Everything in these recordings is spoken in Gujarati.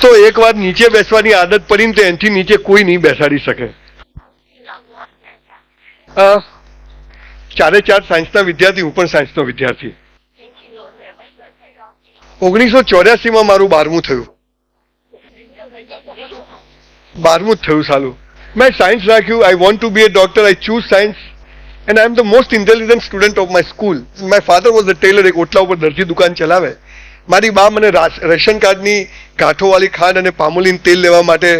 તો એક વાર નીચે બેસવાની આદત પડીને તો એનાથી નીચે કોઈ નહીં બેસાડી શકે. ચારે ચાર સાયન્સના વિદ્યાર્થી, હું પણ સાયન્સનો વિદ્યાર્થી. 1984 મારું 12મું થયું. 12મું જ થયું સાલું. મેં સાયન્સ રાખ્યું. I want to be a doctor. I choose science and I am the most intelligent student of my school. My father was a tailor. એક ઓટલા ઉપર દરજી દુકાન ચલાવે. મારી બા મને રેશન કાર્ડની ગાંઠોવાળી ખાંડ અને પામોલીન તેલ લેવા માટે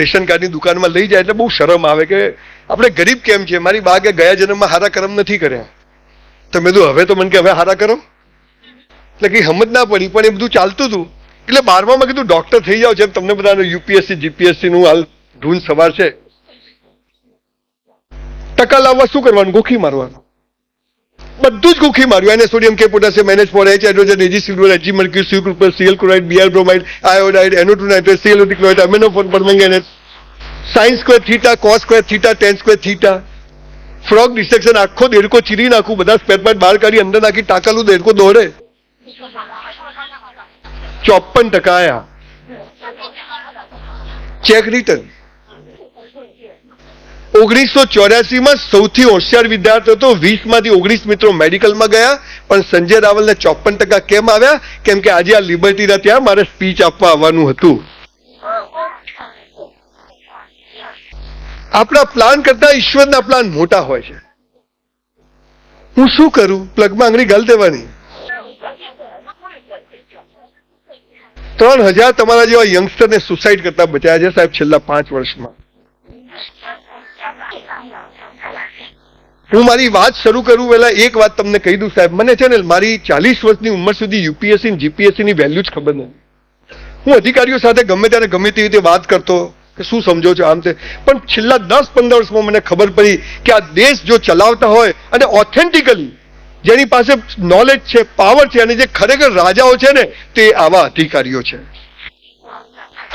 રેશન કાર્ડની દુકાનમાં લઈ જાય એટલે બહુ શરમ આવે કે આપણે ગરીબ કેમ છે. મારી બા કે ગયા જન્મમાં હારા કર્મ નથી કર્યા. તો મેં કીધું હવે તો મને કે હવે હારા કર્મ એટલે કંઈ સમજ ના પડી, પણ એ બધું ચાલતું હતું. એટલે 12માં કીધું ડોક્ટર થઈ જાવ. જેમ તમને બધાનું યુપીએસસી જીપીએસસીનું હાલ ધૂન સવાર છે. ટકા લાવવા શું કરવાનું? ગોખી મારવાનું. બધું જ ગોખી માર્યું. એને સોડિયમ કે potassium NH4 H hydrogen AG silver AG mercury C group CL chloride BR bromide iodide NO2 nitrate CLO chloride અમિનોફોન permanganate sine square theta cos square theta tan square theta frog dissection આખો દેડકો ચીરી નાખું, બધા સ્પેર પાર્ટ બહાર કાઢી અંદર નાખી ટાંકાલું દેડકો દોડે. 54% આયા. Cheque return. 1984માં સૌથી હોશિયાર વિદ્યાર્થી હતો. 20માંથી 19 મિત્રો મેડિકલમાં ગયા, પણ સંજય રાવલને 54% કેમ આવ્યા? કેમ કે આજે આ લિબર્ટીના ત્યાં મારે સ્પીચ આપવા આવવાનું હતું. આપણા પ્લાન કરતા ઈશ્વરના પ્લાન મોટા હોય છે. હું શું કરું? પ્લગમાં આંગળી ગાલ દેવાની. 3000 તમારા જેવા યંગસ્ટરને સુસાઇડ કરતા બચાયા છે સાહેબ છેલ્લા 5 વર્ષમાં. હું મારી વાત શરૂ કરું પહેલા એક વાત તમને કહી દઉં સાહેબ. મને છે ને મારી 40 વર્ષની ઉંમર સુધી યુપીએસસી અને જીપીએસસી ની વેલ્યુ જ ખબર નથી. હું અધિકારીઓ સાથે ગમે ત્યારે ગમે તેવી રીતે વાત કરતો કે શું સમજો છો આમ તે, પણ છેલ્લા 10-15 વર્ષમાં મને ખબર પડી કે આ દેશ જો ચલાવતા હોય અને ઓથેન્ટિકલી જેની પાસે નોલેજ છે, પાવર છે અને જે ખરેખર રાજાઓ છે ને તે આવા અધિકારીઓ છે.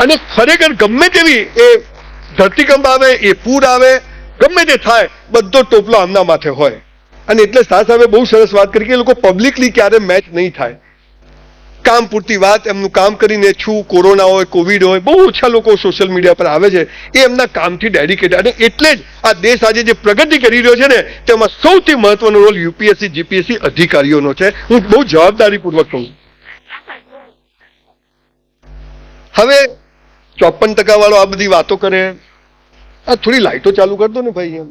અને ખરેખર ગમે તેવી એ ધરતીકંપ આવે, એ પૂર આવે, ગમે તે થાય, બધો ટોપલો આમના માથે હોય. અને એટલે શાહ સાહેબે બહુ સરસ વાત કરી કે એ લોકો પબ્લિકલી ક્યારે મેચ નહીં થાય. કામ પૂરતી વાત, એમનું કામ કરીને છું. કોરોના હોય, કોવિડ હોય, બહુ ઓછા લોકો સોશિયલ મીડિયા પર આવે છે. એ એમના કામથી ડેડિકેટેડ. અને એટલે જ આ દેશ આજે જે પ્રગતિ કરી રહ્યો છે ને તેમાં સૌથી મહત્વનો રોલ યુપીએસસી જીપીએસસી અધિકારીઓનો છે. હું બહુ જવાબદારીપૂર્વક કહું. હવે 54% વાળો આ બધી વાતો કરે. આ થોડી લાઈટો ચાલુ કર દો ને ભાઈ. એમ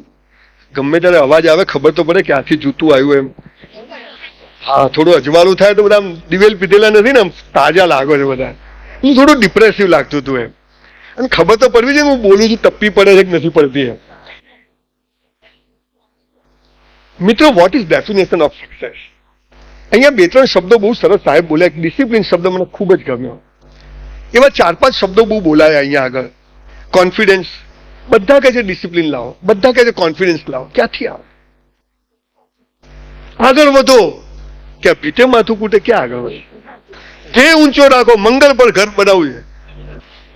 ગમે ત્યારે અવાજ આવે ખબર તો પડે ક્યાંથી જૂતું આવ્યું એમ. હા, થોડું અજવાળું થાય તો બધા દિવેલ પીધેલા નથી ને, તાજા લાગો છે બધા. હું થોડું ડિપ્રેસિવ લાગતું હતું એમ. અને ખબર તો પડવી છે હું બોલું છું ટપ્પી પડે છે કે નથી પડતી એમ. મિત્રો, what is definition of success? અહીંયા 2-3 શબ્દો બહુ સરસ સાહેબ બોલ્યા. ડિસિપ્લિન શબ્દ મને ખૂબ જ ગમ્યો. એવા 4-5 શબ્દો બહુ બોલાયા અહીંયા આગળ. કોન્ફિડન્સ. બધા કહે છે ડિસિપ્લિન લાવો, બધા કહે છે કોન્ફિડન્સ લાવો. ક્યાંથી આવે? આગળ વધો. કે પીઠે માથું કૂટે ક્યાં આગળ વધે? જે ઊંચો રાખો. મંગળ પર ઘર બનાવવું છે,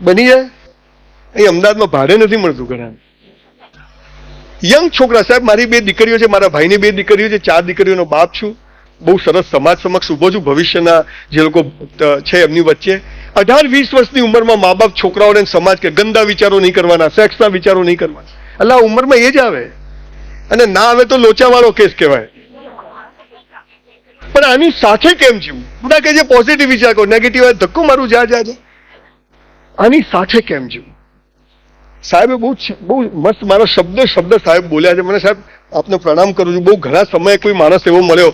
બની જાય. અહીં અમદાવાદમાં ભાડે નથી મળતું ઘણા. યંગ છોકરા સાહેબ, મારી 2 દીકરીઓ છે, મારા ભાઈની 2 દીકરીઓ છે, 4 દીકરીઓનો બાપ છું. બહુ સરસ સમાજ સમક્ષ ઉભો છું. ભવિષ્યના જે લોકો છે એમની વચ્ચે 18-20 વર્ષની ઉંમરમાં મા બાપ છોકરાઓને સમાજ કે ગંદા વિચારો નહીં કરવાના, સેક્સના વિચારો નહીં કરવાના. એટલે આ ઉંમરમાં એ જ આવે. અને ના આવે તો લોચાવાળો કેસ કહેવાય. પણ આની સાથે કેમ જીવવું? બધા કહે છે પોઝિટિવ વિચાર કરો, નેગેટિવ હોય ધક્કો મારું જા. આની સાથે કેમ જીવવું? સાહેબે બહુ મસ્ત મારો શબ્દ સાહેબ બોલ્યા છે. મને સાહેબ આપને પ્રણામ કરું છું. બહુ ઘણા સમયે કોઈ માણસ એવો મળ્યો.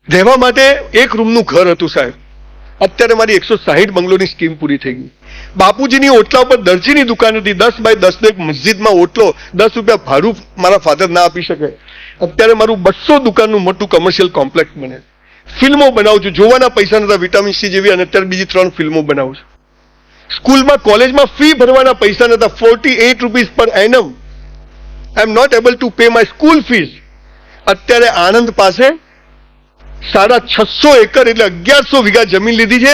રહેવા માટે એક રૂમનું ઘર હતું સાહેબ. અત્યારે મારી 160 બંગલોની સ્કીમ પૂરી થઈ ગઈ. બાપુજીની ઓટલા ઉપર દરજીની દુકાન હતી. 10 બાય 10 એક મસ્જિદમાં ઓટલો. 10 રૂપિયા ભાડું મારા ફાધર ના આપી શકે. અત્યારે મારું 200 દુકાનનું મોટું કમર્શિયલ કોમ્પ્લેક્સ બને. ફિલ્મો બનાવું છું. જોવાના પૈસા નતા. વિટામિન સી જેવી. અને અત્યારે બીજી 3 ફિલ્મો બનાવું છું. સ્કૂલમાં કોલેજમાં ફી ભરવાના પૈસા નતા. 48 રૂપીસ પર એનમ. I am not able to pay my school fees. અત્યારે આણંદ પાસે 650 એકર એટલે 1100 વીઘા જમીન લીધી છે.